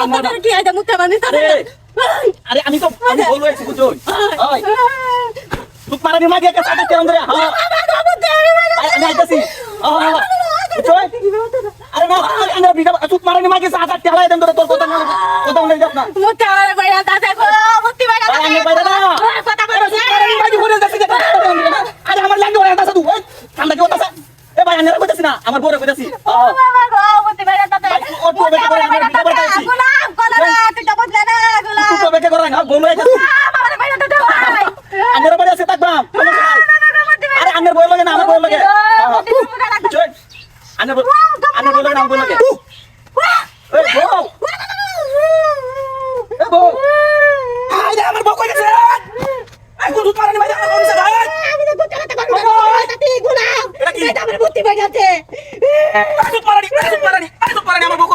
আপনাদের কি আইদা মুতে মানে আরে আমি তো আমি বলবো একটু বুঝুন ওই তুই মারানি মাগে কা সাথে কেন ধরে হ্যাঁ আমি আইতাছি আরে না আমি বিটা তুই মারানি মাগে সাথে টেলাই দেন তোর কথা না যাস না মুতে আমার বাইরা দাদা গো মুতি বাইরা আমি বাইরে না কথা বলছি মারানি মাগে ঘুরে যাচ্ছে আরে আমার লাগে ওরা দাদা তুই ঠান্ডা কি হতাছে এ ভাই আমি কইতাছি না আমার বড় কইতাছি বাবা গো মুতি বাইরা দাদা ও তো বেকে করে আমি বিটা বলতাছি গোলাম গোলাম তুই তো বদলা না গোলাম তুই তো বেকে করে না গোলো আইতাছি আমার বাইরা দাদা ভাই আন্নের বাড়ি আছে থাকবা আরে আন্নের বই লাগে না আমার বই লাগে চল আন্নের বই লাগে না আমার বই লাগে এই বউ এই বউ আরে আমার বউ কই গেছে এই কোন দুধ মারানি ভাই আমার বউ গেছে ভাই আমি তো বুঝতে পারতে পারবো না দাদি গোলাম এটা আমার বুদ্ধি বাইরাতে দুধ মারানি আমার বউ